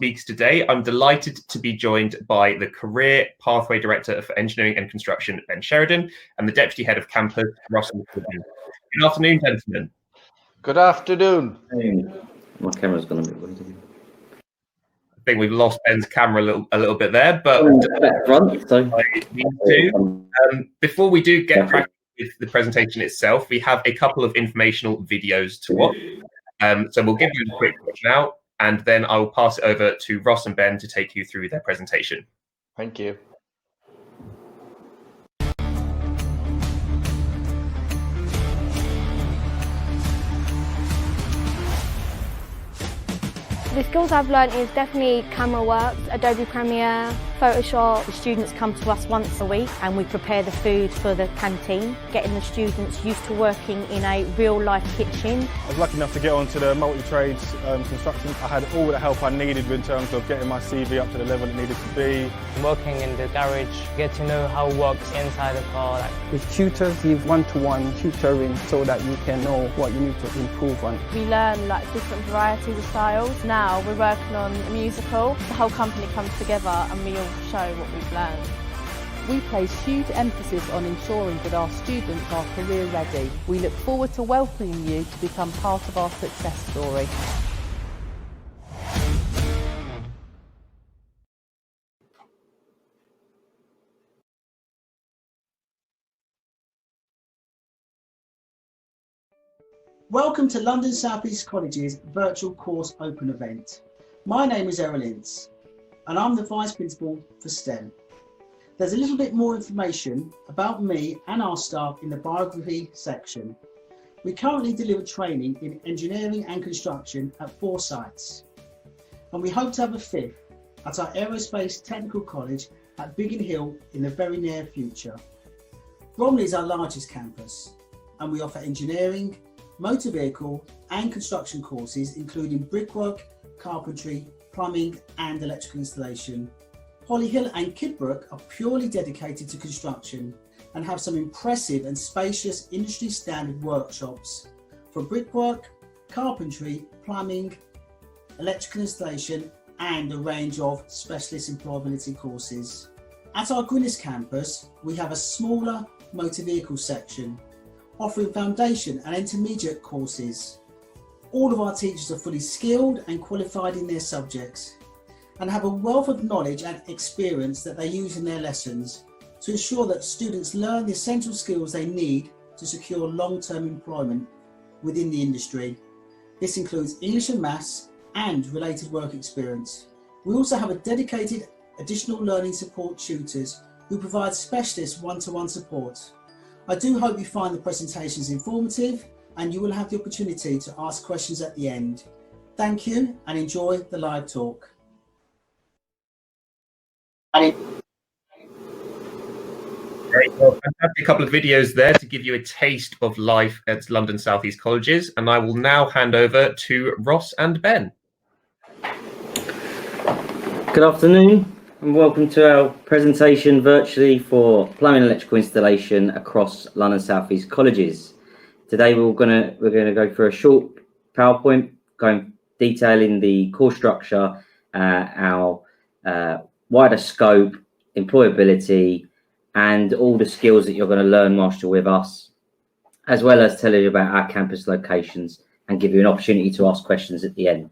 speakers today. I'm delighted to be joined by the Career Pathway Director for Engineering and Construction, Ben Sheridan, and the Deputy Head of Campus, Ross. Good afternoon, gentlemen. Good afternoon. Hey, my camera's gone a bit weird. I think we've lost Ben's camera a little bit there, but before we do get cracking with the presentation itself, we have a couple of informational videos to watch. So we'll give you a quick watch now, and then I will pass it over to Ross and Ben to take you through their presentation. Thank you. The skills I've learned is definitely camera work, Adobe Premiere, Photoshop. The students come to us once a week and we prepare the food for the canteen, getting the students used to working in a real-life kitchen. I was lucky enough to get onto the multi-trades construction. I had all the help I needed in terms of getting my CV up to the level it needed to be. Working in the garage, get to know how it works inside the car. With tutors, give one-to-one tutoring so that you can know what you need to improve on. We learn different varieties of styles. Now we're working on a musical. The whole company comes together and we all show what we've learned. We place huge emphasis on ensuring that our students are career ready. We look forward to welcoming you to become part of our success story. Welcome to London South East College's virtual course open event. My name is Errol Ince and I'm the Vice Principal for STEM. There's a little bit more information about me and our staff in the biography section. We currently deliver training in engineering and construction at 4 sites, and we hope to have a 5th at our Aerospace Technical College at Biggin Hill in the very near future. Bromley is our largest campus, and we offer engineering, motor vehicle and construction courses including brickwork, carpentry, plumbing and electrical installation. Holly Hill and Kidbrooke are purely dedicated to construction and have some impressive and spacious industry standard workshops for brickwork, carpentry, plumbing, electrical installation and a range of specialist employability courses. At our Gwynedd campus, we have a smaller motor vehicle section offering foundation and intermediate courses. All of our teachers are fully skilled and qualified in their subjects and have a wealth of knowledge and experience that they use in their lessons to ensure that students learn the essential skills they need to secure long-term employment within the industry. This includes English and Maths and related work experience. We also have a dedicated additional learning support tutors who provide specialist one-to-one support. I do hope you find the presentations informative and you will have the opportunity to ask questions at the end. Thank you and enjoy the live talk. Great, well, fantastic couple of videos there to give you a taste of life at London South East Colleges, and I will now hand over to Ross and Ben. Good afternoon and welcome to our presentation virtually for plumbing and electrical installation across London South East Colleges. Today we're going to go through a short PowerPoint detailing the course structure, our wider scope, employability, and all the skills that you're going to learn whilst you're with us, as well as tell you about our campus locations and give you an opportunity to ask questions at the end.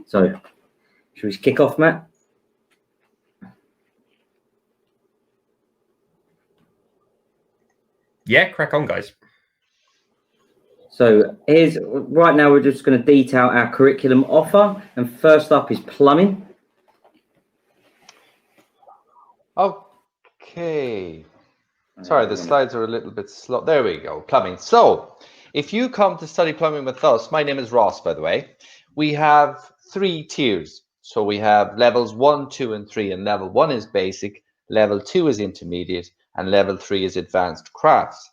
So, should we kick off, Matt? Yeah, crack on, guys. So right now we're just going to detail our curriculum offer, and first up is plumbing. Okay. Sorry, the slides are a little bit slow. There we go, plumbing. So if you come to study plumbing with us, my name is Ross, by the way. We have 3 tiers. So we have levels 1, 2, and 3, and level 1 is basic, level 2 is intermediate, and level 3 is advanced crafts.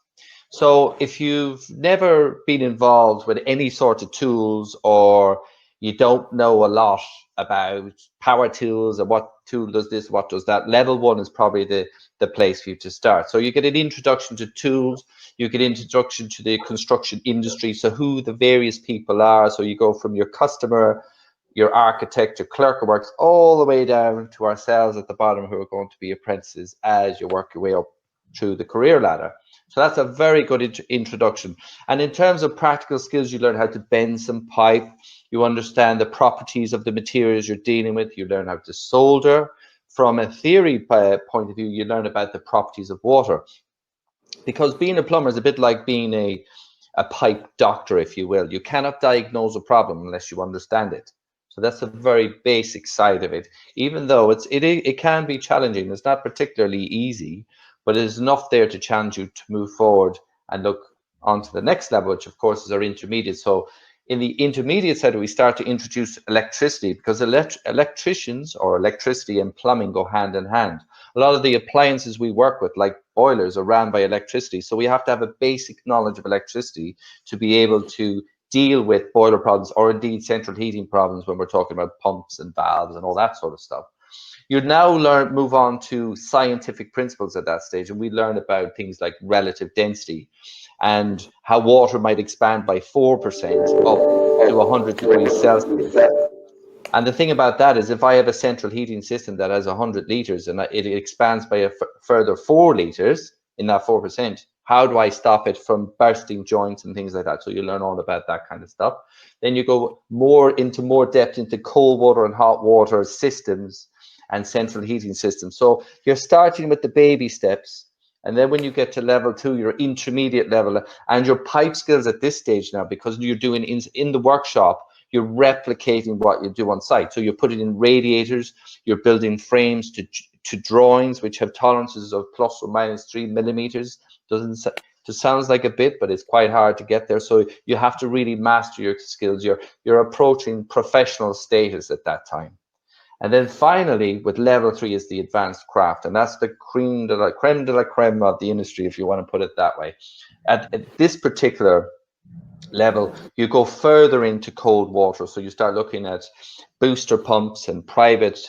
So if you've never been involved with any sort of tools, or you don't know a lot about power tools and what tool does this, what does that, level 1 is probably the place for you to start. So you get an introduction to tools, you get introduction to the construction industry, so who the various people are. So you go from your customer your architect, your clerk of works, all the way down to ourselves at the bottom who are going to be apprentices as you work your way up through the career ladder. So that's a very good introduction. And in terms of practical skills, you learn how to bend some pipe, you understand the properties of the materials you're dealing with, you learn how to solder. From a theory point of view, you learn about the properties of water. Because being a plumber is a bit like being a pipe doctor, if you will. You cannot diagnose a problem unless you understand it. So that's a very basic side of it. Even though it can be challenging, it's not particularly easy, but it is enough there to challenge you to move forward and look on to the next level, which of course is our intermediate. So in the intermediate side, we start to introduce electricity, because electricians or electricity and plumbing go hand in hand. A lot of the appliances we work with, like boilers, are ran by electricity. So we have to have a basic knowledge of electricity to be able to deal with boiler problems, or indeed central heating problems when we're talking about pumps and valves and all that sort of stuff. You'd now move on to scientific principles at that stage, and we learn about things like relative density and how water might expand by 4% up to 100 degrees Celsius. And the thing about that is, if I have a central heating system that has 100 liters and it expands by a further 4 liters in that 4%, how do I stop it from bursting joints and things like that? So you learn all about that kind of stuff. Then you go more depth into cold water and hot water systems and central heating systems. So you're starting with the baby steps. And then when you get to level 2, your intermediate level, and your pipe skills at this stage now, because you're doing in the workshop, you're replicating what you do on site. So you're putting in radiators, you're building frames to drawings which have tolerances of plus or minus 3 millimeters. It sounds like a bit, but it's quite hard to get there. So you have to really master your skills. You're approaching professional status at that time. And then finally, with level 3 is the advanced craft, and that's the creme de la creme of the industry, if you want to put it that way. At this particular level, you go further into cold water. So you start looking at booster pumps and private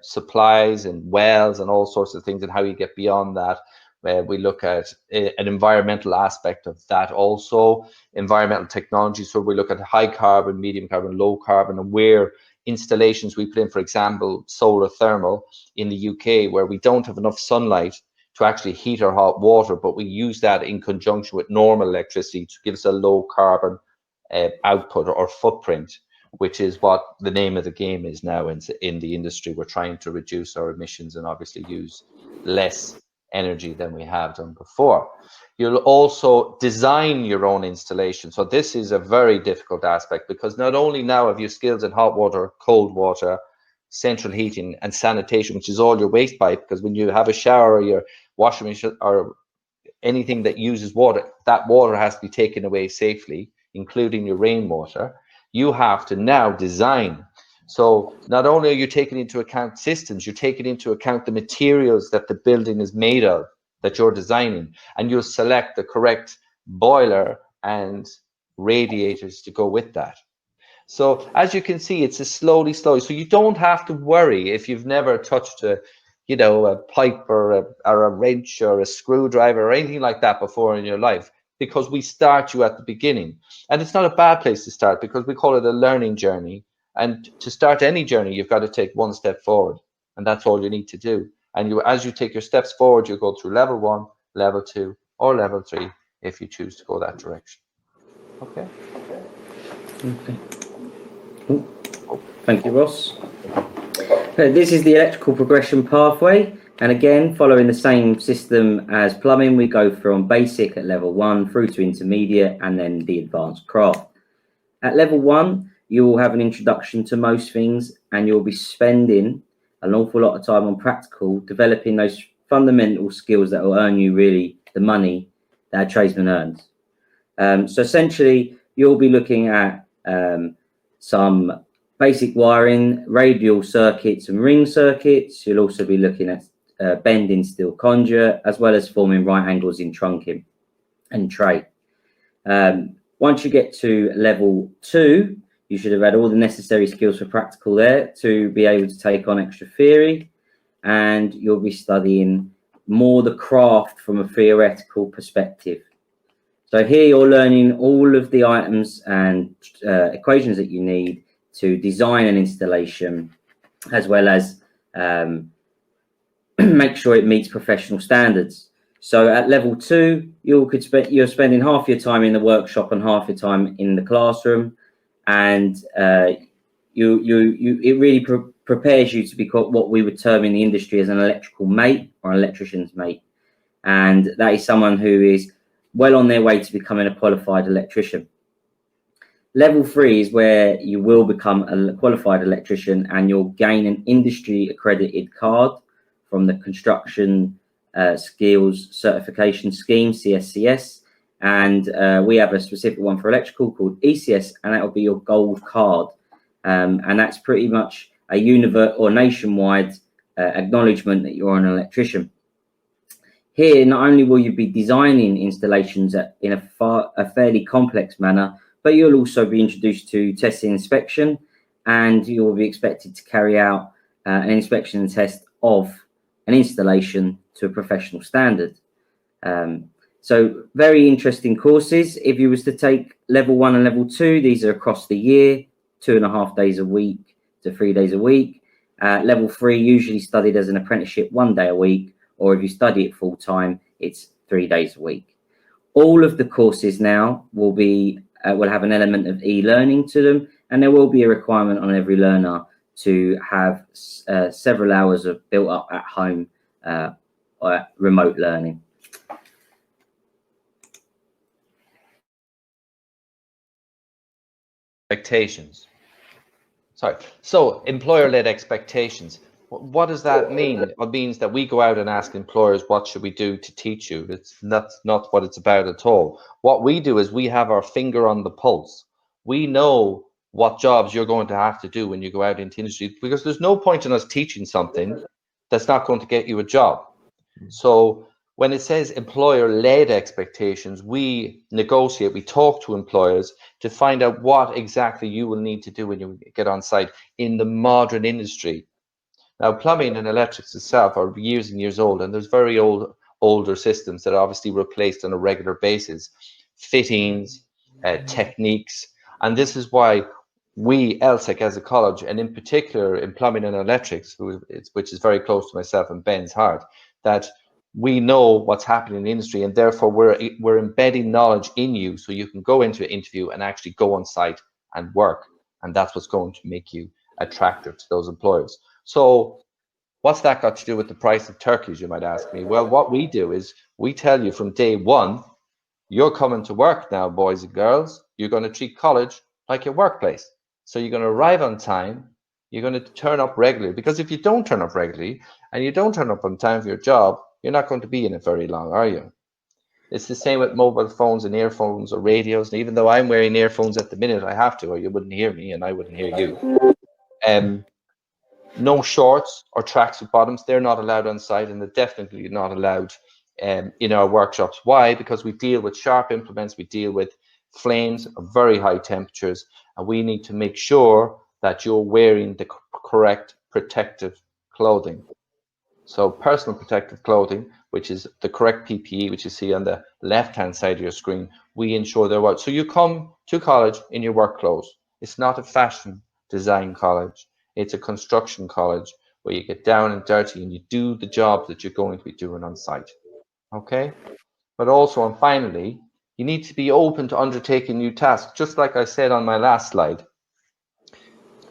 supplies and wells and all sorts of things, and how you get beyond that. We look at an environmental aspect of that also, environmental technology. So we look at high carbon, medium carbon, low carbon, and where installations we put in, for example, solar thermal in the UK, where we don't have enough sunlight to actually heat our hot water, but we use that in conjunction with normal electricity to give us a low carbon output or footprint, which is what the name of the game is now in the industry. We're trying to reduce our emissions and obviously use less energy than we have done before. You'll also design your own installation. So this is a very difficult aspect, because not only now have you skills in hot water, cold water, central heating and sanitation, which is all your waste pipe, because when you have a shower or your washing machine or anything that uses water, that water has to be taken away safely, including your rainwater. You have to now design. So not only are you taking into account systems, you're taking into account the materials that the building is made of, that you're designing, and you'll select the correct boiler and radiators to go with that. So as you can see, it's a slowly. So you don't have to worry if you've never touched a pipe or a wrench or a screwdriver or anything like that before in your life, because we start you at the beginning. And it's not a bad place to start, because we call it a learning journey. And to start any journey, you've got to take one step forward, and that's all you need to do. And as you take your steps forward, you go through level 1, level 2, or level 3 if you choose to go that direction. Okay. Cool. Thank you, Ross. This is the electrical progression pathway, and again, following the same system as plumbing, we go from basic at level 1 through to intermediate and then the advanced craft. At level 1, you will have an introduction to most things, and you'll be spending an awful lot of time on practical, developing those fundamental skills that will earn you really the money that a tradesman earns. So essentially, you'll be looking at some basic wiring, radial circuits and ring circuits. You'll also be looking at bending steel conduit, as well as forming right angles in trunking and tray. Once you get to level 2, you should have had all the necessary skills for practical there to be able to take on extra theory, and you'll be studying more the craft from a theoretical perspective. So here you're learning all of the items and equations that you need to design an installation, as well as make sure it meets professional standards. So at level 2, you're spending half your time in the workshop and half your time in the classroom, and it really prepares you to be what we would term in the industry as an electrical mate or an electrician's mate, and that is someone who is well on their way to becoming a qualified electrician. Level 3 is where you will become a qualified electrician, and you'll gain an industry accredited card from the Construction Skills Certification Scheme, CSCS, and we have a specific one for electrical called ECS, and that will be your gold card, and that's pretty much a universal or nationwide acknowledgement that you're an electrician. Here, not only will you be designing installations in a fairly complex manner, but you'll also be introduced to testing inspection, and you will be expected to carry out an inspection and test of an installation to a professional standard. So very interesting courses. If you was to take level 1 and level 2, these are across the year, 2.5 days a week to 3 days a week. Level 3 usually studied as an apprenticeship 1 day a week, or if you study it full time, it's 3 days a week. All of the courses now will have an element of e-learning to them, and there will be a requirement on every learner to have several hours of built up at home remote learning. Expectations. Sorry. So employer-led expectations. What does that mean? It means that we go out and ask employers, what should we do to teach you? That's not what it's about at all. What we do is we have our finger on the pulse. We know what jobs you're going to have to do when you go out into industry, because there's no point in us teaching something that's not going to get you a job. So when it says employer-led expectations, we negotiate, we talk to employers to find out what exactly you will need to do when you get on site in the modern industry. Now, plumbing and electrics itself are years and years old, and there's very older systems that are obviously replaced on a regular basis, fittings, techniques, and this is why we, LSEC as a college, and in particular in plumbing and electrics, which is very close to myself and Ben's heart, that we know what's happening in the industry, and therefore we're embedding knowledge in you so you can go into an interview and actually go on site and work, and that's what's going to make you attractive to those employers. So what's that got to do with the price of turkeys, you might ask me? Well, what we do is we tell you from day one, you're coming to work now, boys and girls. You're going to treat college like your workplace. So you're going to arrive on time. You're going to turn up regularly, because if you don't turn up regularly and you don't turn up on time for your job, you're not going to be in it very long, are you? It's the same with mobile phones and earphones or radios. And even though I'm wearing earphones at the minute, I have to, or you wouldn't hear me and I wouldn't hear you. No shorts or tracksuit bottoms, they're not allowed on site, and they're definitely not allowed in our workshops. Why? Because we deal with sharp implements, we deal with flames of very high temperatures, and we need to make sure that you're wearing the correct protective clothing. So personal protective clothing, which is the correct PPE, which you see on the left-hand side of your screen, we ensure they're out. So you come to college in your work clothes. It's not a fashion design college. It's a construction college where you get down and dirty and you do the job that you're going to be doing on site. Okay? But also, and finally, you need to be open to undertaking new tasks. Just like I said on my last slide,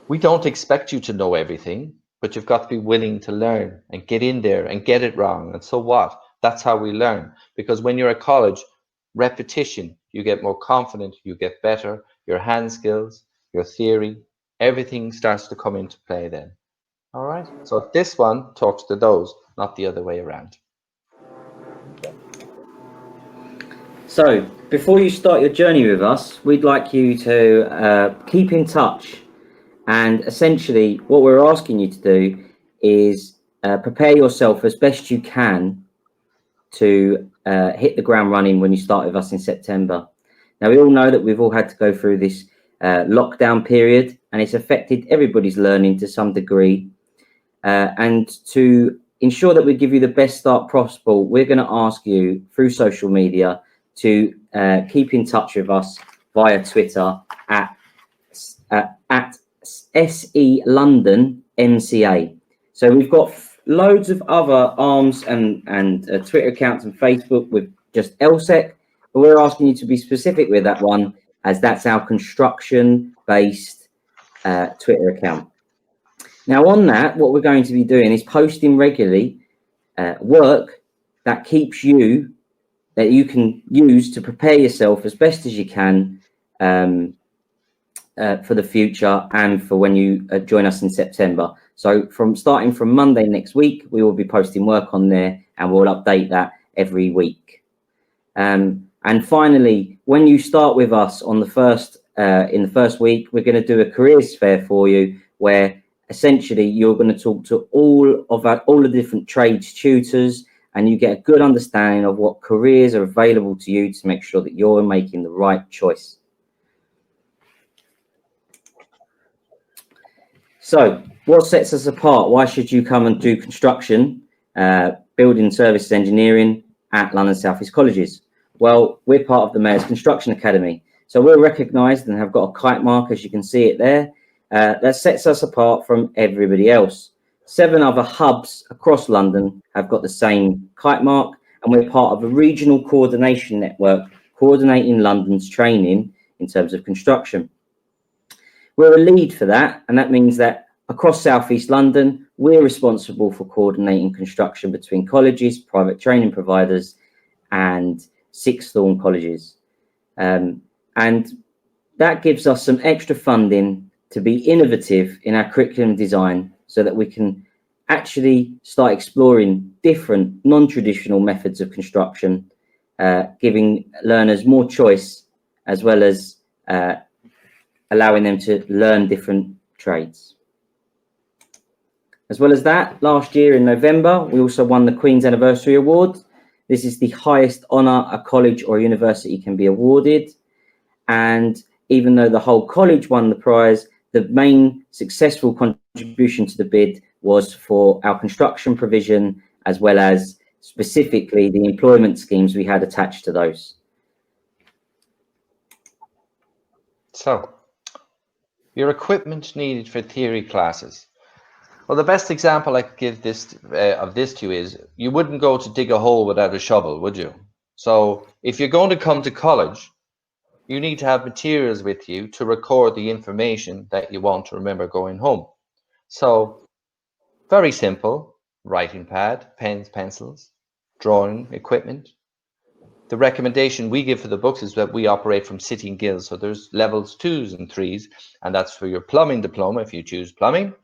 we don't expect you to know everything, but you've got to be willing to learn and get in there and get it wrong. And so what? That's how we learn. Because when you're at college, repetition, you get more confident, you get better, your hand skills, your theory, everything starts to come into play then. All right. So this one talks to those, not the other way around. Okay. So before you start your journey with us, we'd like you to keep in touch. And essentially what we're asking you to do is prepare yourself as best you can to hit the ground running when you start with us in September. Now, we all know that we've all had to go through this lockdown period, and it's affected everybody's learning to some degree. And to ensure that we give you the best start possible, we're going to ask you through social media to keep in touch with us via Twitter at SE London MCA. So we've got loads of other arms and Twitter accounts and Facebook with just LSEC, but we're asking you to be specific with that one, as that's our construction-based Twitter account. Now on that, what we're going to be doing is posting regularly work that keeps you, that you can use to prepare yourself as best as you can for the future and for when you join us in September. So starting from Monday next week, we will be posting work on there, and we'll update that every week. And finally, when you start with us on the first in the first week, we're going to do a careers fair for you, where essentially you're going to talk to all the different trades tutors, and you get a good understanding of what careers are available to you to make sure that you're making the right choice. So what sets us apart? Why should you come and do construction, building services engineering at London South East Colleges? Well, we're part of the Mayor's Construction Academy. So we're recognised and have got a kite mark, as you can see it there. That sets us apart from everybody else. 7 other hubs across London have got the same kite mark, and we're part of a regional coordination network coordinating London's training in terms of construction. We're a lead for that, and that means that across South East London, we're responsible for coordinating construction between colleges, private training providers, and sixth form colleges. And that gives us some extra funding to be innovative in our curriculum design, so that we can actually start exploring different non-traditional methods of construction, giving learners more choice, as well as allowing them to learn different trades. As well as that, last year in November, we also won the Queen's Anniversary Award. This is the highest honour a college or university can be awarded. And even though the whole college won the prize, the main successful contribution to the bid was for our construction provision, as well as specifically the employment schemes we had attached to those. So, your equipment needed for theory classes. Well, the best example I could give of this to you is, you wouldn't go to dig a hole without a shovel, would you? So if you're going to come to college, you need to have materials with you to record the information that you want to remember going home. So very simple: writing pad, pens, pencils, drawing equipment. The recommendation we give for the books is that we operate from City and Guilds. So there's levels 2s and 3s, and that's for your plumbing diploma if you choose plumbing,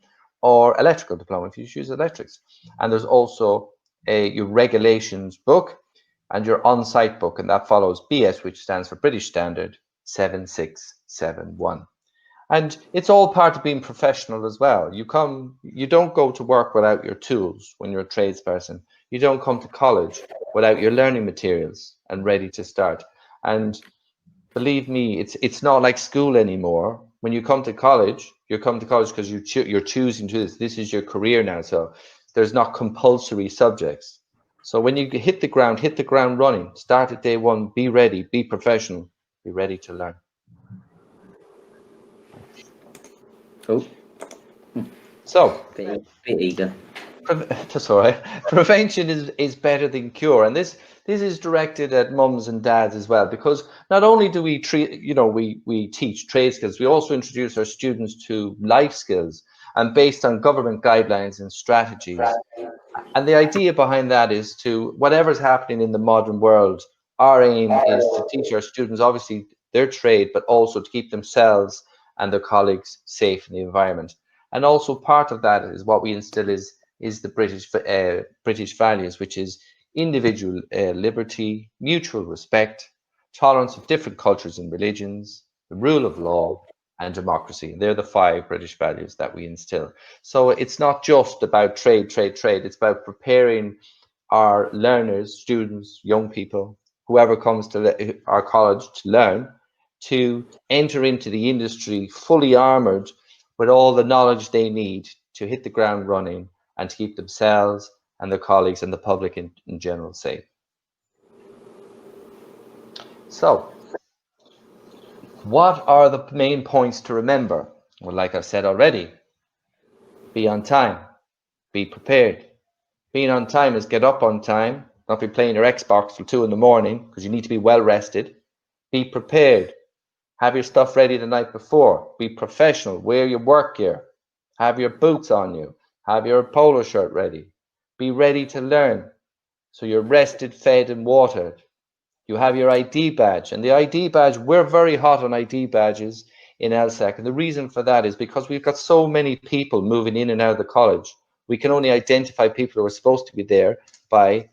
or electrical diploma if you choose electrics. And there's also your regulations book and your on-site book, and that follows BS, which stands for British Standard 7671. And it's all part of being professional as well. You don't go to work without your tools when you're a tradesperson. You don't come to college without your learning materials and ready to start. And believe me, it's not like school anymore. When you come to college, you come to college because you're choosing to do this. This is your career now. So there's not compulsory subjects. So when you hit the ground running. Start at day one. Be ready. Be professional. Be ready to learn. Cool. So, bit eager. That's all right. Prevention is better than cure, and this is directed at mums and dads as well, because not only do we we teach trade skills, we also introduce our students to life skills, and based on government guidelines and strategies. And the idea behind that is to, whatever's happening in the modern world, our aim is to teach our students obviously their trade, but also to keep themselves and their colleagues safe in the environment. And also part of that is what we instill is the British values, which is individual liberty, mutual respect, tolerance of different cultures and religions, the rule of law, and democracy. And they're the 5 British values that we instill. So it's not just about trade. It's about preparing our learners, students, young people, whoever comes to our college to learn, to enter into the industry fully armored with all the knowledge they need to hit the ground running and to keep themselves and their colleagues and the public in general safe. So, what are the main points to remember? Well, like I've said already, be on time, be prepared. Being on time is get up on time, not be playing your Xbox till 2 in the morning because you need to be well rested. Be prepared. Have your stuff ready the night before. Be professional. Wear your work gear. Have your boots on you. Have your polo shirt ready. Be ready to learn. So you're rested, fed, and watered. You have your ID badge. And the ID badge, we're very hot on ID badges in LSAC. And the reason for that is because we've got so many people moving in and out of the college. We can only identify people who are supposed to be there by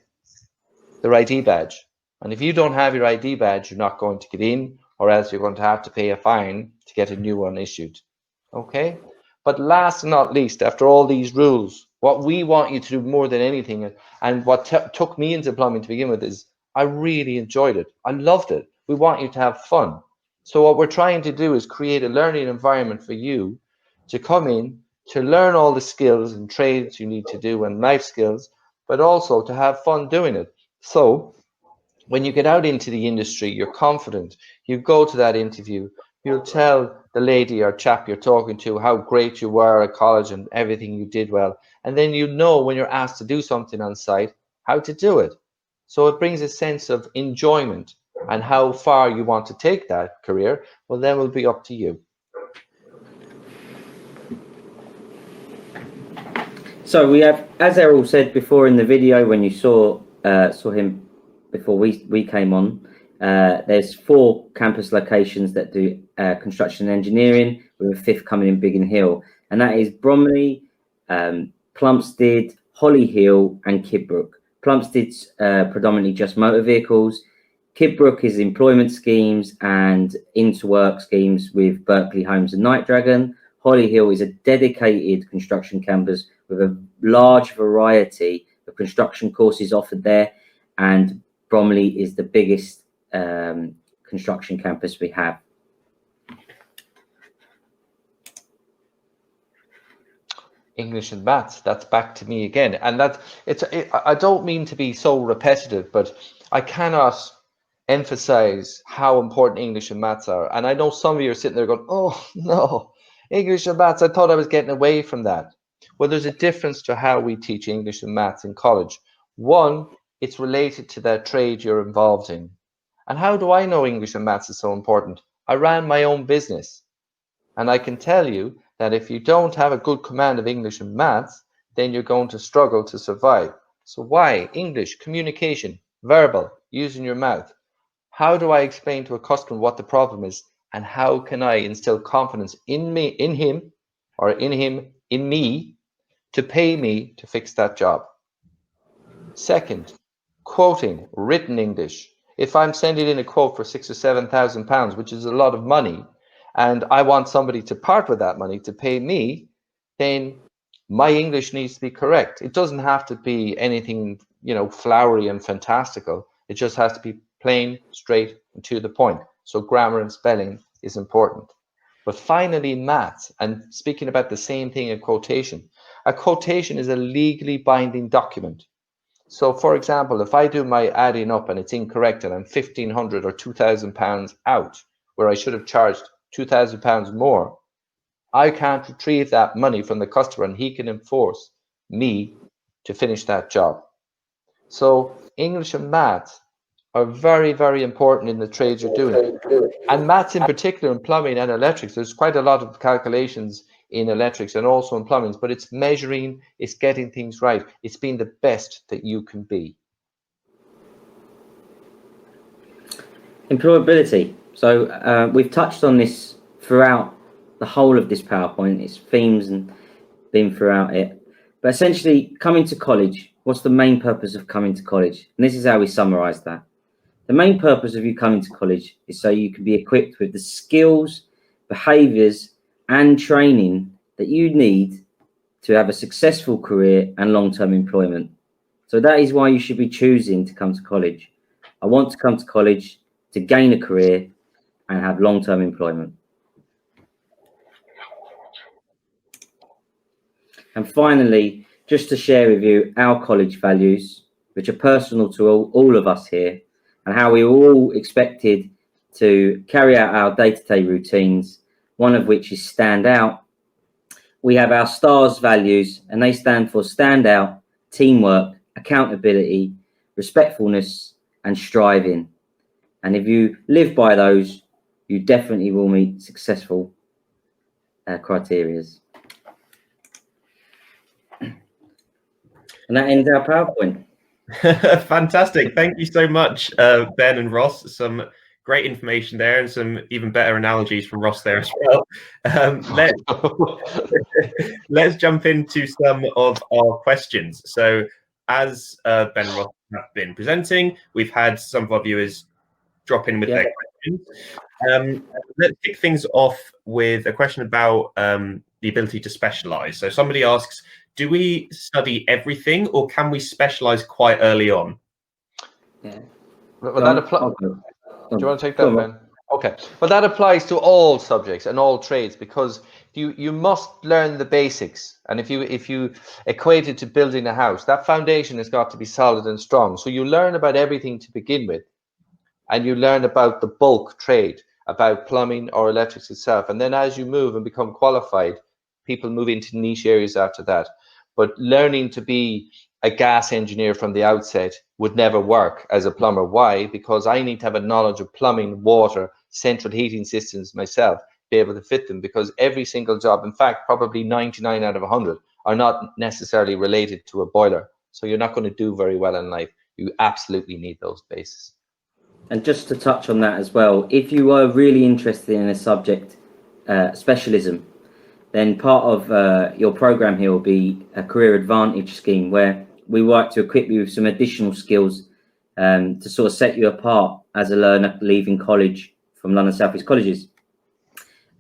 their ID badge. And if you don't have your ID badge, you're not going to get in, or else you're going to have to pay a fine to get a new one issued. Okay? But last and not least, after all these rules, what we want you to do more than anything, and what took me into plumbing to begin with, is I really enjoyed it. I loved it. We want you to have fun. So what we're trying to do is create a learning environment for you to come in, to learn all the skills and trades you need to do and life skills, but also to have fun doing it. So when you get out into the industry, you're confident. You go to that interview, you'll tell the lady or chap you're talking to how great you were at college and everything you did well. And then you know when you're asked to do something on site, how to do it. So it brings a sense of enjoyment, and how far you want to take that career, well, then will be up to you. So we have, as Errol said before in the video, when you saw him before we came on, there's 4 campus locations that do construction and engineering, with a 5th coming in Biggin Hill, and that is Bromley, Plumstead, Holly Hill, and Kidbrooke. Plumstead's predominantly just motor vehicles. Kidbrooke is employment schemes and into-work schemes with Berkeley Homes and Night Dragon. Holly Hill is a dedicated construction campus with a large variety of construction courses offered there, and Bromley is the biggest construction campus we have. English and maths, that's back to me again. And I don't mean to be so repetitive, but I cannot emphasize how important English and maths are. And I know some of you are sitting there going, oh no, English and maths, I thought I was getting away from that. Well, there's a difference to how we teach English and maths in college. One, it's related to that trade you're involved in. And how do I know English and maths is so important? I ran my own business. And I can tell you that if you don't have a good command of English and maths, then you're going to struggle to survive. So why? English, communication, verbal, using your mouth. How do I explain to a customer what the problem is, and how can I instill confidence in me, in him, in me, to pay me to fix that job? Second, quoting, written English. If I'm sending in a quote for £6,000 or £7,000, which is a lot of money, and I want somebody to part with that money to pay me, then my English needs to be correct. It doesn't have to be anything, flowery and fantastical. It just has to be plain, straight, and to the point. So grammar and spelling is important. But finally, maths, and speaking about the same thing, a quotation is a legally binding document. So for example, if I do my adding up and it's incorrect and I'm £1,500 or £2,000 out, where I should have charged £2,000 more, I can't retrieve that money from the customer, and he can enforce me to finish that job. So English and maths are very, very important in the trades you're doing. And maths in particular in plumbing and electrics, there's quite a lot of calculations in electrics and also in plumbing, but it's measuring, it's getting things right, it's being the best that you can be. Employability. So we've touched on this throughout the whole of this PowerPoint. Its themes and been throughout it. But essentially, coming to college, what's the main purpose of coming to college? And this is how we summarize that. The main purpose of you coming to college is so you can be equipped with the skills, behaviors, and training that you need to have a successful career and long-term employment. So that is why you should be choosing to come to college. I want to come to college to gain a career and have long-term employment. And finally, just to share with you our college values, which are personal to all of us here, and how we were all expected to carry out our day-to-day routines. one of which is stand out. We have our STARS values, and they stand for stand out, teamwork, accountability, respectfulness, and striving. And if you live by those, you definitely will meet successful criteria. And that ends our PowerPoint. Fantastic. Thank you so much, Ben and Ross. Some great information there and some even better analogies from Ross there as well. Let's jump into some of our questions. So as Ben and Ross have been presenting, we've had some of our viewers drop in with their questions. Let's kick things off with a question about the ability to specialize. So somebody asks, do we study everything or can we specialize quite early on? Yeah. Well, that applies. Do you want to take that, Ben? Okay. Well, that applies to all subjects and all trades, because you must learn the basics. And if you equate it to building a house, that foundation has got to be solid and strong. So you learn about everything to begin with, and you learn about the bulk trade, about plumbing or electrics itself. And then as you move and become qualified, people move into niche areas after that. But learning to be a gas engineer from the outset would never work as a plumber. Why? Because I need to have a knowledge of plumbing, water, central heating systems myself, be able to fit them, because every single job, in fact, probably 99 out of 100 are not necessarily related to a boiler. So you're not going to do very well in life. You absolutely need those bases. And just to touch on that as well, if you are really interested in a subject specialism, then part of your program here will be a career advantage scheme where we work to equip you with some additional skills to sort of set you apart as a learner leaving college from London South East colleges.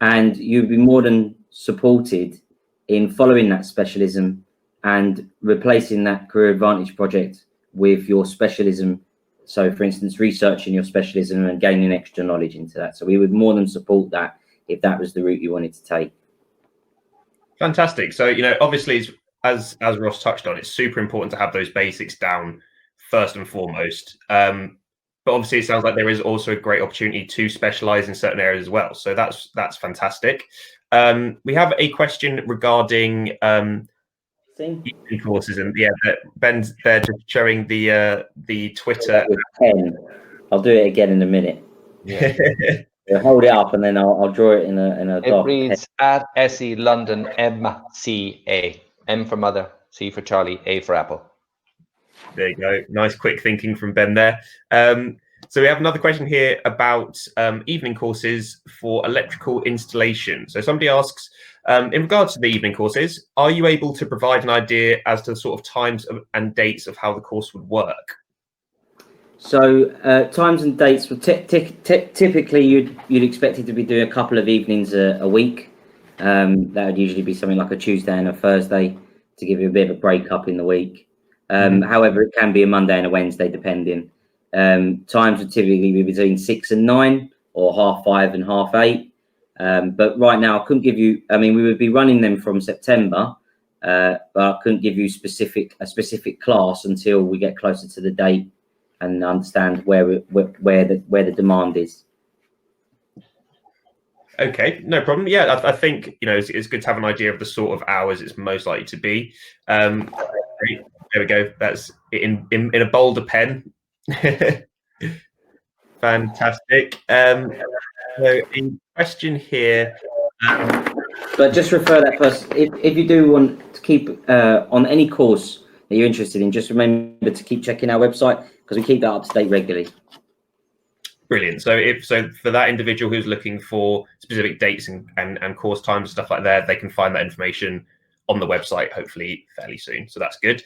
And you'll be more than supported in following that specialism and replacing that career advantage project with your specialism. So, for instance, researching your specialism and gaining extra knowledge into that. So we would more than support that if that was the route you wanted to take. Fantastic. So, obviously, as Ross touched on, it's super important to have those basics down first and foremost. But obviously, it sounds like there is also a great opportunity to specialize in certain areas as well. So that's fantastic. We have a question regarding evening courses, and Ben's there just showing the Twitter. I'll do it again in a minute. Yeah. Hold it up and then I'll draw it in a It reads at SE London MCA. M for mother, C for Charlie, A for apple. There you go. Nice quick thinking from Ben there. So we have another question here about evening courses for electrical installation. So somebody asks, in regards to the evening courses, are you able to provide an idea as to the sort of times and dates of how the course would work? So times and dates, typically you'd expect it to be doing a couple of evenings a week. That would usually be something like a Tuesday and a Thursday to give you a bit of a break up in the week. However, it can be a Monday and a Wednesday depending. Times would typically be between 6 and 9 or 5:30 and 8:30. But right now I couldn't give you, we would be running them from September, but I couldn't give you a specific class until we get closer to the date and understand where the demand is. Okay, no problem. Yeah, I think it's good to have an idea of the sort of hours it's most likely to be. There we go. That's in a bolder pen. Fantastic. So a question here. But just refer that first. If you do want to keep on any course that you're interested in, just remember to keep checking our website because we keep that up to date regularly. Brilliant. So for that individual who's looking for specific dates and course times and stuff like that, they can find that information on the website hopefully fairly soon. So that's good.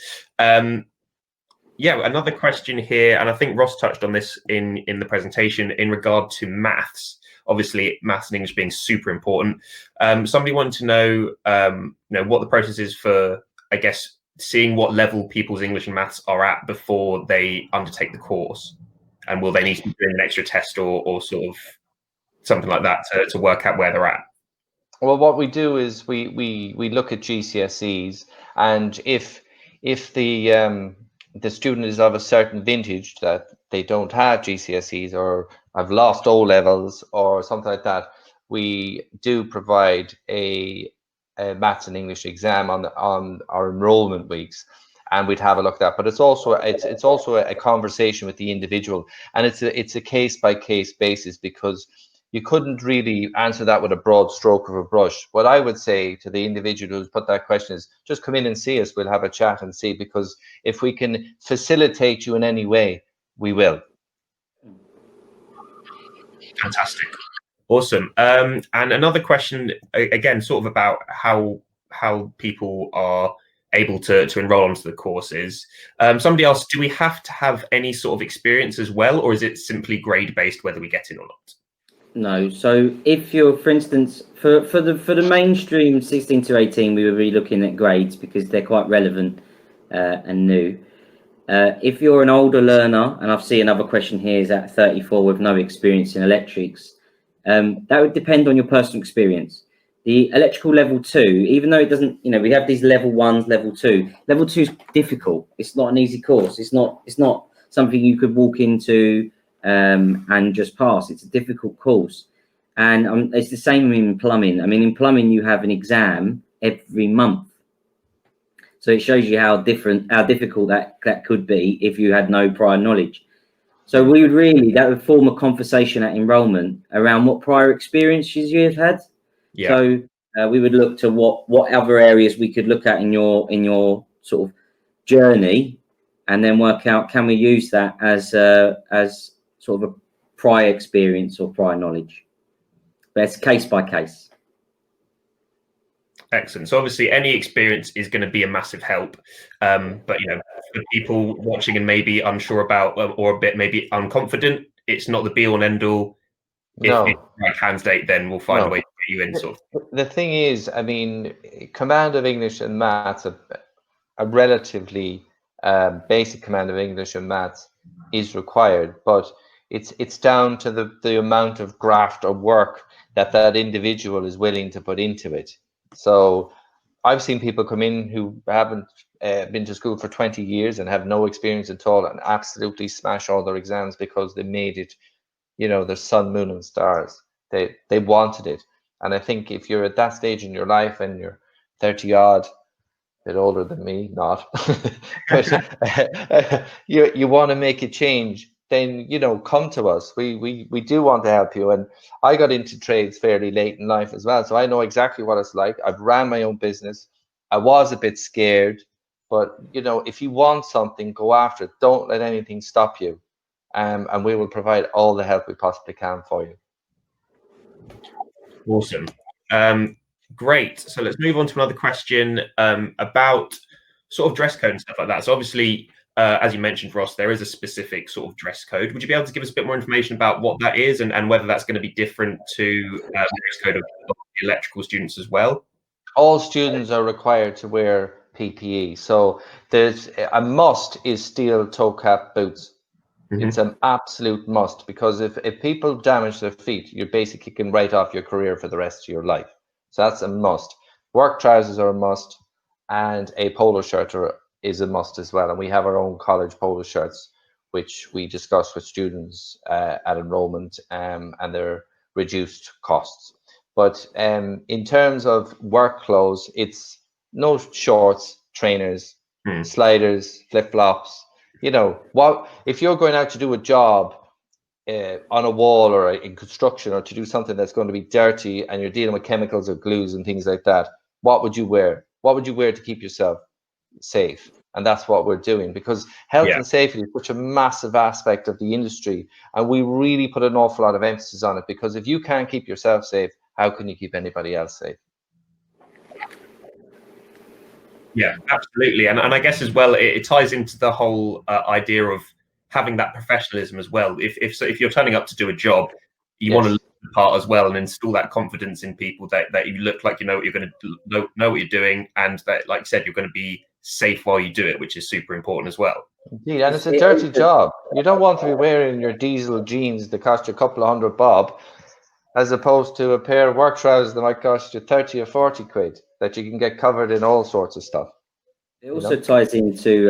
Yeah, another question here, and I think Ross touched on this in the presentation in regard to maths. Obviously, maths and English being super important. Somebody wanted to know, what the process is for, I guess, seeing what level people's English and maths are at before they undertake the course, and will they need to be doing an extra test or sort of something like that to work out where they're at? Well, what we do is we look at GCSEs, and if the student is of a certain vintage that they don't have GCSEs or have lost O levels or something like that, we do provide a maths and English exam on our enrollment weeks, and we'd have a look at that. But it's also a conversation with the individual, and it's a case by case basis, because you couldn't really answer that with a broad stroke of a brush. What I would say to the individual who's put that question is, just come in and see us. We'll have a chat and see, because if we can facilitate you in any way, we will. Fantastic. Awesome. And another question, again, sort of about how people are able to enroll onto the courses. Somebody asked, do we have to have any sort of experience as well, or is it simply grade based whether we get in or not? No. So if you're, for instance, for the mainstream 16 to 18, we will be looking at grades because they're quite relevant and new. If you're an older learner, and I've seen another question here, is at 34 with no experience in electrics, that would depend on your personal experience. The electrical level 2, even though it doesn't, we have these level 1s, level 2. Level 2 is difficult. It's not an easy course. It's not something you could walk into and just pass. It's a difficult course, and it's the same in plumbing. I mean, in plumbing you have an exam every month, so it shows you how difficult that could be if you had no prior knowledge. So that would form a conversation at enrolment around what prior experiences you have had. Yeah. So we would look to what other areas we could look at in your sort of journey, and then work out, can we use that as sort of a prior experience or prior knowledge. But it's case by case. Excellent. So obviously any experience is going to be a massive help. But for people watching and maybe unsure about or a bit maybe unconfident, it's not the be all and end all. No. If it's the right candidate, then we'll find a way to get you in. Sort of. The thing is, I mean, command of English and maths, a relatively basic command of English and maths is required, but it's down to the amount of graft or work that individual is willing to put into it. So I've seen people come in who haven't been to school for 20 years and have no experience at all, and absolutely smash all their exams because they made it, the sun, moon and stars. They wanted it. And I think if you're at that stage in your life and you're 30 odd, bit older than me, not, but you want to make a change, then come to us. We do want to help you. And I got into trades fairly late in life as well, so I know exactly what it's like. I've ran my own business. I was a bit scared, but if you want something, go after it. Don't let anything stop you, and we will provide all the help we possibly can for you. Awesome. Great. So let's move on to another question about sort of dress code and stuff like that. So obviously, as you mentioned, Ross, there is a specific sort of dress code. Would you be able to give us a bit more information about what that is and whether that's going to be different to the dress code of the electrical students as well? All students are required to wear PPE. So there's a must is steel toe cap boots. Mm-hmm. It's an absolute must, because if people damage their feet, you're basically kicking right off your career for the rest of your life. So that's a must. Work trousers are a must, and a polo shirt is a must as well. And we have our own college polo shirts, which we discuss with students at enrollment, and they're reduced costs. But in terms of work clothes, it's no shorts, trainers, sliders, flip-flops. If you're going out to do a job on a wall or in construction, or to do something that's going to be dirty and you're dealing with chemicals or glues and things like that, what would you wear? What would you wear to keep yourself safe? And that's what we're doing, because health and safety is such a massive aspect of the industry, and we really put an awful lot of emphasis on it, because if you can't keep yourself safe, how can you keep anybody else safe? Yeah, absolutely. And I guess as well, it ties into the whole idea of having that professionalism as well. If you're turning up to do a job, you want to look the part as well and install that confidence in people that you look like you know what you're going to know what you're doing, and that, like you said, you're going to be safe while you do it, which is super important as well. Indeed, and it's a dirty job. You don't want to be wearing your diesel jeans that cost you a couple of $100 bob, as opposed to a pair of work trousers that might cost you 30 or 40 quid that you can get covered in all sorts of stuff. It also ties into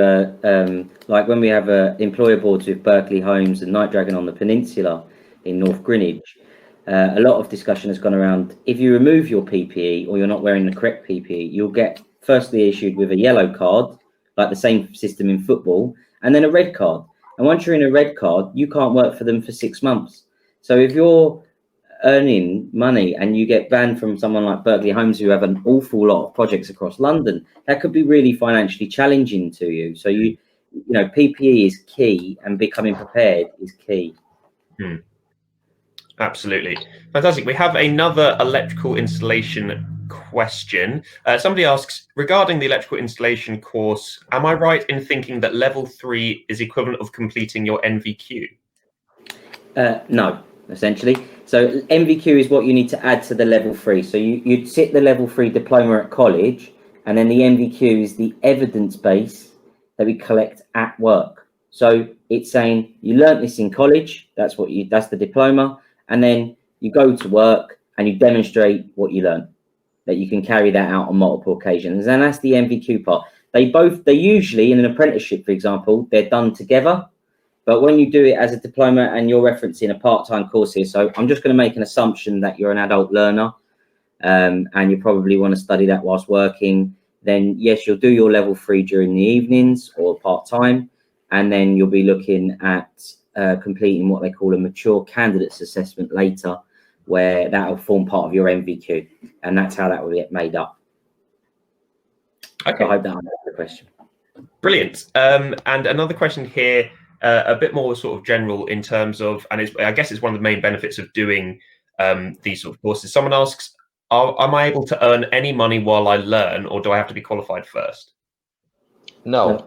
like when we have employer boards with Berkeley Homes and Night Dragon on the Peninsula in North Greenwich. a lot of discussion has gone around, if you remove your PPE or you're not wearing the correct PPE, you'll get firstly issued with a yellow card, like the same system in football, and then a red card. And once you're in a red card, you can't work for them for 6 months. So if you're earning money and you get banned from someone like Berkeley Homes, who have an awful lot of projects across London, that could be really financially challenging to you. So you know, PPE is key, and becoming prepared is key. Absolutely. Fantastic. We have another electrical installation question. Somebody asks, regarding the electrical installation course, am I right in thinking that level 3 is equivalent of completing your NVQ? No, essentially. So NVQ is what you need to add to the level 3. So you'd sit the level 3 diploma at college, and then the NVQ is the evidence base that we collect at work. So it's saying you learnt this in college, that's the diploma, and then you go to work and you demonstrate what you learned, that you can carry that out on multiple occasions. And that's the NVQ part. They usually, in an apprenticeship, for example, they're done together. But when you do it as a diploma, and you're referencing a part-time course here, so I'm just going to make an assumption that you're an adult learner, and you probably want to study that whilst working, then yes, you'll do your level 3 during the evenings or part-time, and then you'll be looking at completing what they call a mature candidates assessment later, where that will form part of your NVQ, and that's how that will get made up. Okay. So I hope that answers the question. Brilliant. And another question here, a bit more sort of general in terms of, and I guess it's one of the main benefits of doing these sort of courses. Someone asks, am I able to earn any money while I learn, or do I have to be qualified first? No.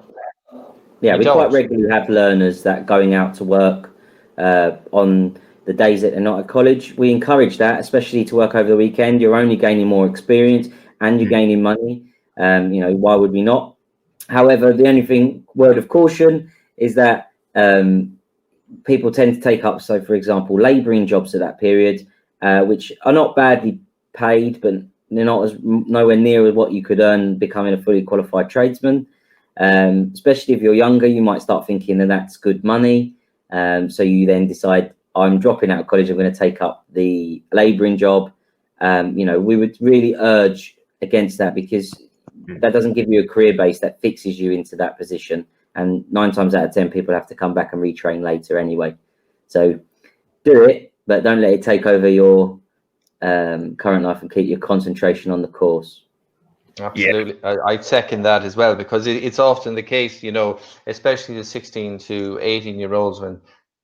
Yeah, we quite regularly have learners that are going out to work on the days that they're not at college. We encourage that, especially to work over the weekend. You're only gaining more experience and you're gaining money. You know, why would we not? However, the only word of caution is that people tend to take up, so for example, labouring jobs at that period, which are not badly paid, but they're nowhere near what you could earn becoming a fully qualified tradesman. Especially if you're younger, you might start thinking that that's good money. So you then decide, I'm dropping out of college, I'm going to take up the labouring job. You know, we would really urge against that, because that doesn't give you a career base that fixes you into that position. And 9 times out of 10, people have to come back and retrain later anyway. So do it, but don't let it take over your current life, and keep your concentration on the course. Absolutely. Yeah. I second that as well, because it's often the case, you know, especially the 16 to 18-year-olds, when,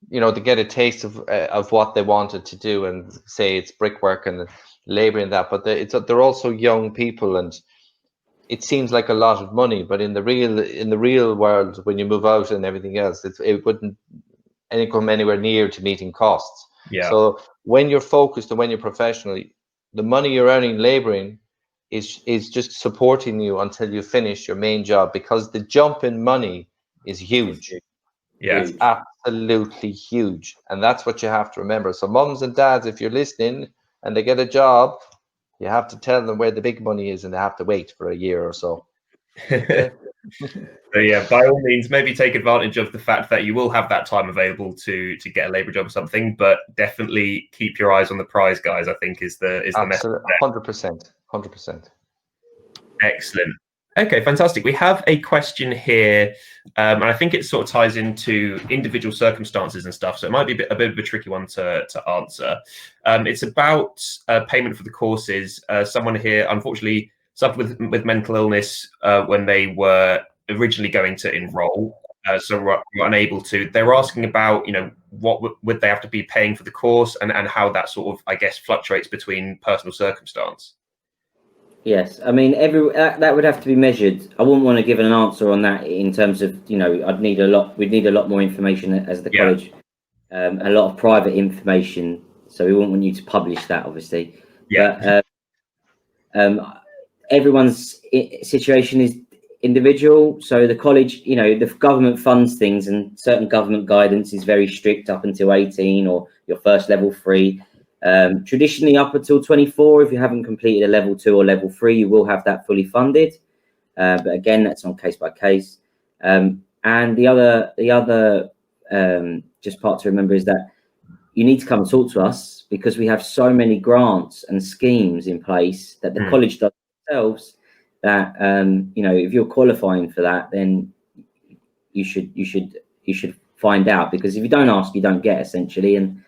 you know, they get a taste of what they wanted to do, and say it's brickwork and labor and that, but they're also young people, and it seems like a lot of money, but in the real world, when you move out and everything else, it wouldn't come anywhere near to meeting costs. Yeah. So when you're focused and when you're professional, the money you're earning laboring is just supporting you until you finish your main job, because the jump in money is huge. Yeah. It's absolutely huge, and that's what you have to remember. So mums and dads, if you're listening and they get a job, you have to tell them where the big money is, and they have to wait for a year or so. Okay? So yeah, by all means, maybe take advantage of the fact that you will have that time available to get a labour job or something, but definitely keep your eyes on the prize, guys. I think is the message. 100%. Excellent. Okay, fantastic. We have a question here, and I think it sort of ties into individual circumstances and stuff, so it might be a bit of a tricky one to answer. It's about payment for the courses. Someone here, unfortunately, suffered with mental illness when they were originally going to enroll, so were unable to. They were asking about, you know, what would they have to be paying for the course, and how that sort of, I guess, fluctuates between personal circumstance. Yes, I mean, that would have to be measured. I wouldn't want to give an answer on that in terms of, you know, we'd need a lot more information as the college, a lot of private information. So we wouldn't want you to publish that, obviously. Yeah. But everyone's situation is individual. So the college, you know, the government funds things, and certain government guidance is very strict up until 18 or your first level 3. Traditionally up until 24, if you haven't completed a level 2 or level 3, you will have that fully funded. But again, that's on case by case. And the other just part to remember is that you need to come and talk to us, because we have so many grants and schemes in place that the college does themselves, that you know, if you're qualifying for that, then you should find out, because if you don't ask, you don't get, essentially. And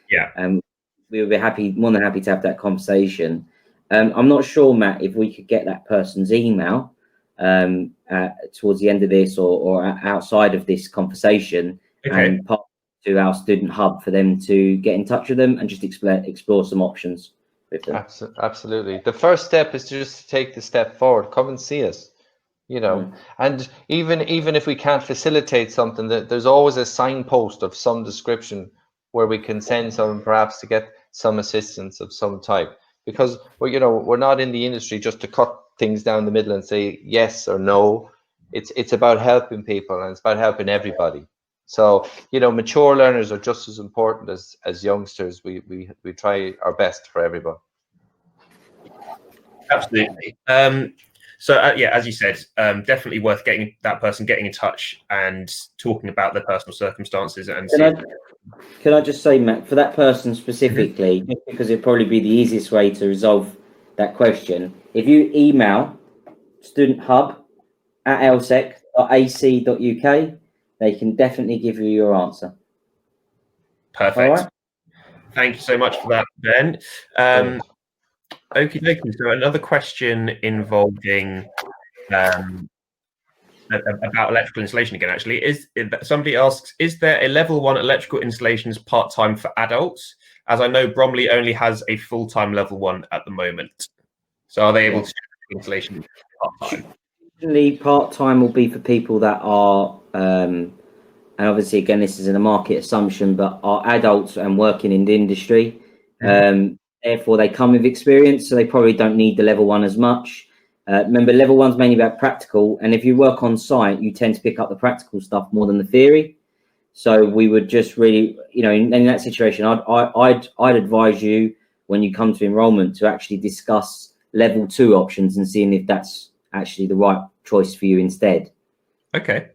we would be more than happy to have that conversation. I'm not sure, Matt, if we could get that person's email towards the end of this, or outside of this conversation, and part to our student hub for them to get in touch with them and just explore some options with them. Absolutely. The first step is just to take the step forward. Come and see us, you know. And even if we can't facilitate something, that there's always a signpost of some description where we can send someone perhaps to get some assistance of some type, because we're not in the industry just to cut things down the middle and say yes or no. It's about helping people, and it's about helping everybody. So, you know, mature learners are just as important as youngsters. We try our best for everyone. Absolutely. So yeah, as you said, definitely worth getting in touch and talking about their personal circumstances. And can I just say, Matt, for that person specifically, because it'd probably be the easiest way to resolve that question, if you email studenthub@lsec.ac.uk, they can definitely give you your answer. Perfect. All right. Thank you so much for that, Ben. Okie dokie. So another question involving about electrical installation again, actually, somebody asks, is there a level 1 electrical installations part-time for adults? As I know, Bromley only has a full-time level 1 at the moment. So are they able to do installation part-time? Usually part-time will be for people that are, and obviously, again, this is a market assumption, but are adults and working in the industry. Therefore, they come with experience, so they probably don't need the level 1 as much. Remember, level 1's mainly about practical, and if you work on site, you tend to pick up the practical stuff more than the theory. So we would just really, you know, in that situation, I'd advise you, when you come to enrolment, to actually discuss level 2 options and seeing if that's actually the right choice for you instead. Okay,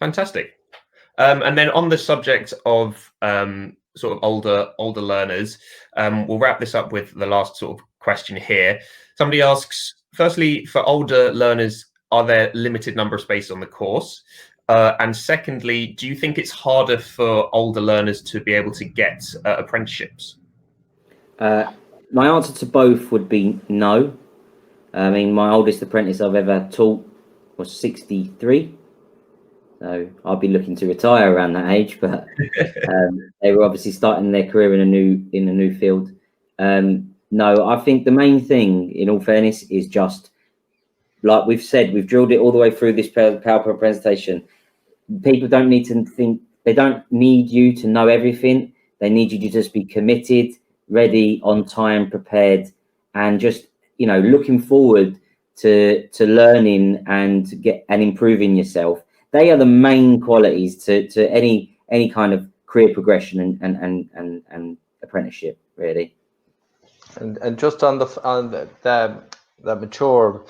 fantastic. And then on the subject of sort of older learners, we'll wrap this up with the last sort of question here. Somebody asks, firstly, for older learners, are there limited number of spaces on the course? And secondly, do you think it's harder for older learners to be able to get apprenticeships? My answer to both would be no. I mean, my oldest apprentice I've ever taught was 63. So I'll be looking to retire around that age, but they were obviously starting their career in a new field. No, I think the main thing, in all fairness, is just, like we've said, we've drilled it all the way through this PowerPoint presentation. People don't need to think, they don't need you to know everything. They need you to just be committed, ready, on time, prepared, and just, you know, looking forward to learning and improving yourself. They are the main qualities to any kind of career progression and apprenticeship, really. And just on the mature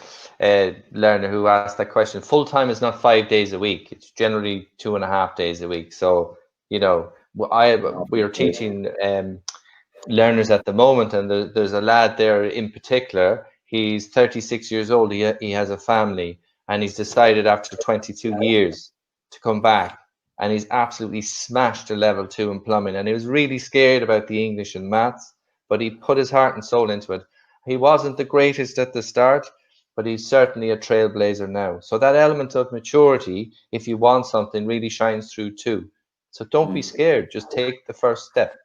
learner who asked that question, full time is not 5 days a week. It's generally 2.5 days a week. So, you know, we are teaching learners at the moment, and there's a lad there in particular. He's 36 years old. He has a family, and he's decided after 22 years to come back, and he's absolutely smashed a level 2 in plumbing. And he was really scared about the English and maths, but he put his heart and soul into it. He wasn't the greatest at the start, but he's certainly a trailblazer now. So that element of maturity, if you want something, really shines through too. So don't be scared. Just take the first step.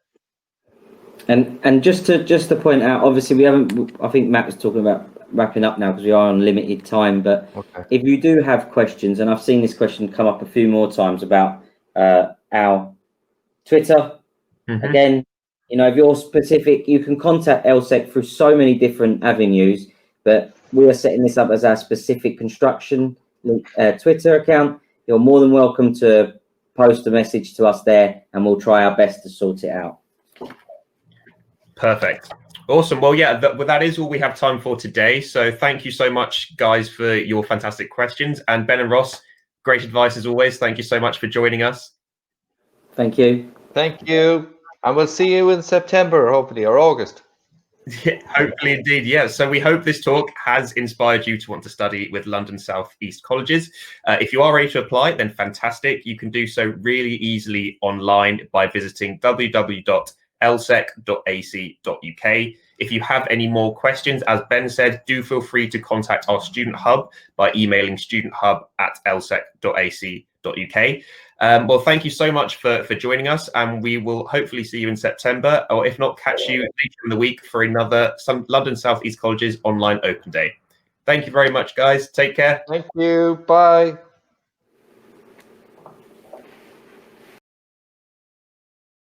And just to point out, obviously we haven't. I think Matt was talking about wrapping up now because we are on limited time. But if you do have questions, and I've seen this question come up a few more times about our Twitter, again, you know, if you're specific, you can contact LSEC through so many different avenues. But we are setting this up as our specific construction Twitter account. You're more than welcome to post a message to us there, and we'll try our best to sort it out. Perfect. Awesome. Well, yeah, that is all we have time for today. So thank you so much, guys, for your fantastic questions. And Ben and Ross, great advice as always. Thank you so much for joining us. Thank you. Thank you. And we'll see you in September, hopefully, or August. Yeah, hopefully, indeed. Yeah. So we hope this talk has inspired you to want to study with London South East colleges. If you are ready to apply, then fantastic. You can do so really easily online by visiting www.lsec.ac.uk. If you have any more questions, as Ben said, do feel free to contact our student hub by emailing studenthub@lsec.ac.uk. Well, thank you so much for joining us, and we will hopefully see you in September, or if not, catch you later in the week for another London South East Colleges online open day. Thank you very much, guys. Take care. Thank you. Bye.